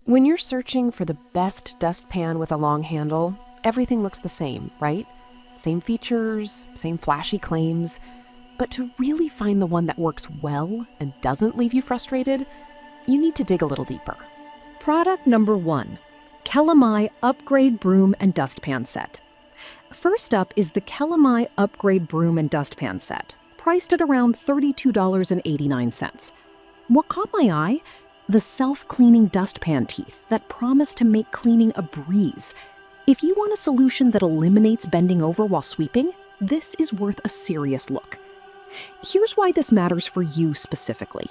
When you're searching for the best dustpan with a long handle, everything looks the same, right? Same features, same flashy claims. But to really find the one that works well and doesn't leave you frustrated, you need to dig a little deeper. Product number 1, Kelamai Upgrade Broom and Dustpan Set. First up is the Kelamai Upgrade Broom and Dustpan Set, priced at around $32.89. What caught my eye? The self-cleaning dustpan teeth that promise to make cleaning a breeze. If you want a solution that eliminates bending over while sweeping, this is worth a serious look. Here's why this matters for you specifically.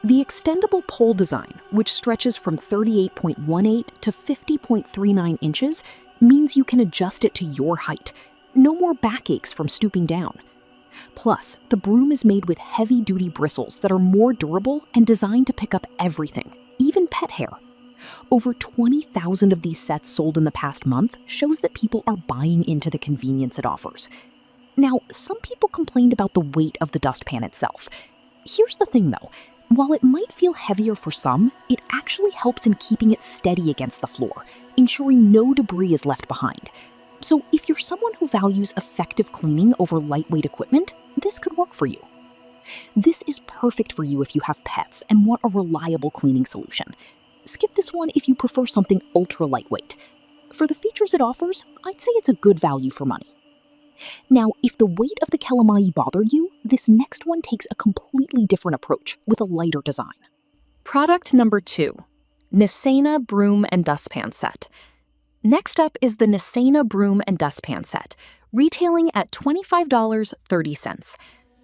The extendable pole design, which stretches from 38.18 to 50.39 inches, means you can adjust it to your height. No more backaches from stooping down. Plus, the broom is made with heavy-duty bristles that are more durable and designed to pick up everything, even pet hair. Over 20,000 of these sets sold in the past month shows that people are buying into the convenience it offers. Now, some people complained about the weight of the dustpan itself. Here's the thing though, while it might feel heavier for some, it actually helps in keeping it steady against the floor, ensuring no debris is left behind. So if you're someone who values effective cleaning over lightweight equipment, this could work for you. This is perfect for you if you have pets and want a reliable cleaning solution. Skip this one if you prefer something ultra lightweight. For the features it offers, I'd say it's a good value for money. Now, if the weight of the Kelamai bothered you, this next one takes a completely different approach with a lighter design. Product number 2, Nisena Broom and Dustpan Set. Next up is the Nisena Broom and Dustpan Set, retailing at $25.30.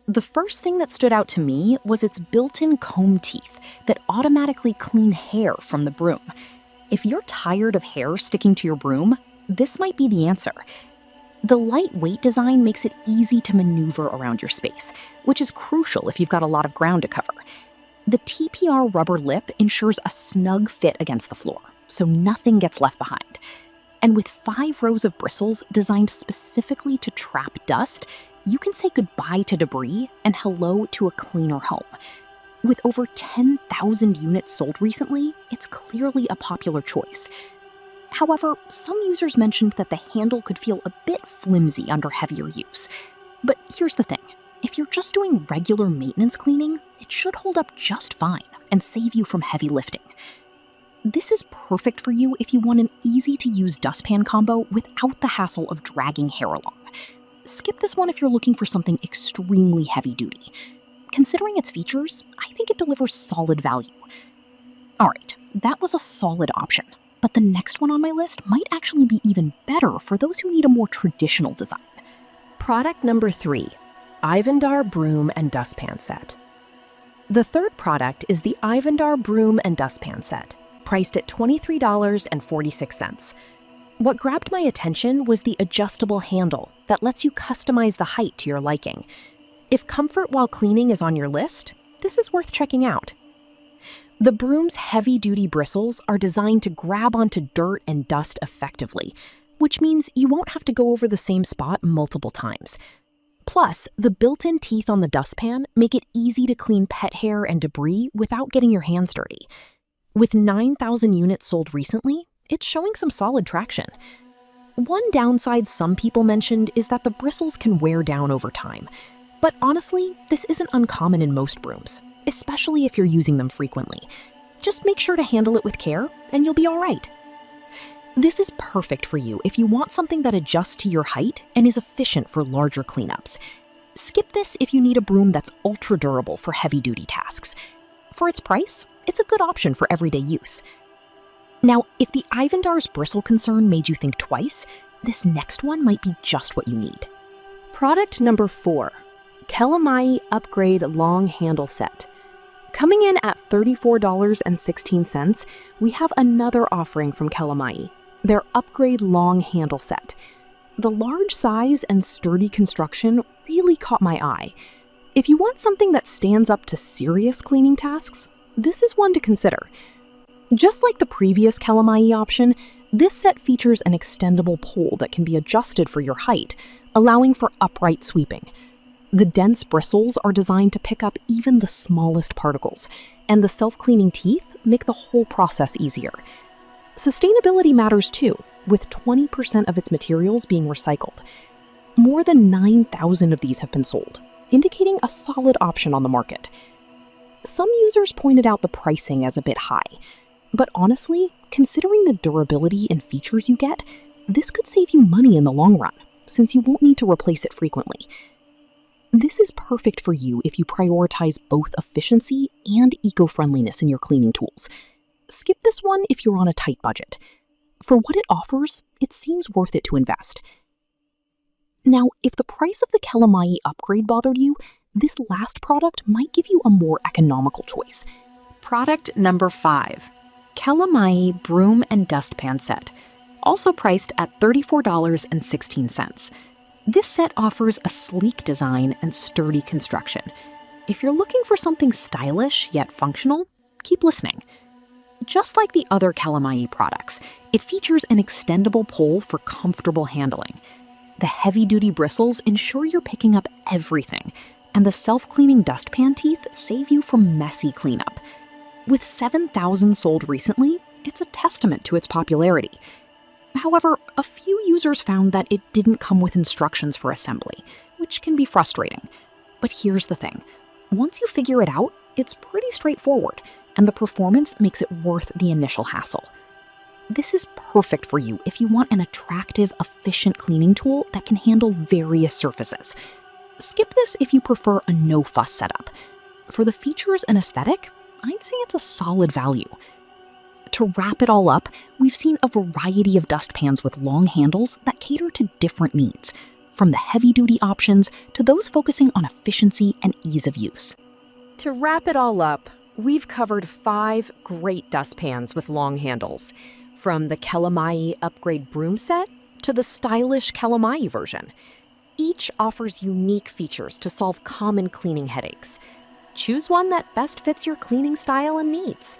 The first thing that stood out to me was its built-in comb teeth that automatically clean hair from the broom. If you're tired of hair sticking to your broom, this might be the answer. The lightweight design makes it easy to maneuver around your space, which is crucial if you've got a lot of ground to cover. The TPR rubber lip ensures a snug fit against the floor, so nothing gets left behind. And with 5 rows of bristles designed specifically to trap dust, you can say goodbye to debris and hello to a cleaner home. With over 10,000 units sold recently, it's clearly a popular choice. However, some users mentioned that the handle could feel a bit flimsy under heavier use. But here's the thing, if you're just doing regular maintenance cleaning, it should hold up just fine and save you from heavy lifting. This is perfect for you if you want an easy-to-use dustpan combo without the hassle of dragging hair along. Skip this one if you're looking for something extremely heavy-duty. Considering its features, I think it delivers solid value. Alright, that was a solid option, but the next one on my list might actually be even better for those who need a more traditional design. Product number 3, Ivandar Broom and Dustpan Set. The third product is the Ivandar Broom and Dustpan Set, priced at $23.46. What grabbed my attention was the adjustable handle that lets you customize the height to your liking. If comfort while cleaning is on your list, this is worth checking out. The broom's heavy-duty bristles are designed to grab onto dirt and dust effectively, which means you won't have to go over the same spot multiple times. Plus, the built-in teeth on the dustpan make it easy to clean pet hair and debris without getting your hands dirty. With 9,000 units sold recently, it's showing some solid traction. One downside some people mentioned is that the bristles can wear down over time. But honestly, this isn't uncommon in most brooms, especially if you're using them frequently. Just make sure to handle it with care, and you'll be all right. This is perfect for you if you want something that adjusts to your height and is efficient for larger cleanups. Skip this if you need a broom that's ultra durable for heavy-duty tasks. For its price, it's a good option for everyday use. Now, if the Ivandar's bristle concern made you think twice, this next one might be just what you need. Product number 4, Kelamai Upgrade Long Handle Set. Coming in at $34.16, we have another offering from Kelamai, their Upgrade Long Handle Set. The large size and sturdy construction really caught my eye. If you want something that stands up to serious cleaning tasks, this is one to consider. Just like the previous Kelamai option, this set features an extendable pole that can be adjusted for your height, allowing for upright sweeping. The dense bristles are designed to pick up even the smallest particles, and the self-cleaning teeth make the whole process easier. Sustainability matters too, with 20% of its materials being recycled. More than 9,000 of these have been sold, indicating a solid option on the market. Some users pointed out the pricing as a bit high, but honestly, considering the durability and features you get, this could save you money in the long run, since you won't need to replace it frequently. This is perfect for you if you prioritize both efficiency and eco-friendliness in your cleaning tools. Skip this one if you're on a tight budget. For what it offers, it seems worth it to invest. Now, if the price of the Calamai upgrade bothered you, this last product might give you a more economical choice. Product number 5, Calamai Broom and Dustpan Set, also priced at $34.16. This set offers a sleek design and sturdy construction. If you're looking for something stylish yet functional, keep listening. Just like the other Calamai products, it features an extendable pole for comfortable handling. The heavy-duty bristles ensure you're picking up everything, and the self-cleaning dustpan teeth save you from messy cleanup. With 7,000 sold recently, it's a testament to its popularity. However, a few users found that it didn't come with instructions for assembly, which can be frustrating. But here's the thing. Once you figure it out, it's pretty straightforward, and the performance makes it worth the initial hassle. This is perfect for you if you want an attractive, efficient cleaning tool that can handle various surfaces. Skip this if you prefer a no-fuss setup. For the features and aesthetic, I'd say it's a solid value. To wrap it all up, we've seen a variety of dustpans with long handles that cater to different needs, from the heavy-duty options to those focusing on efficiency and ease of use. To wrap it all up, we've covered 5 great dustpans with long handles, from the Calamai upgrade broom set to the stylish Calamai version. Each offers unique features to solve common cleaning headaches. Choose one that best fits your cleaning style and needs.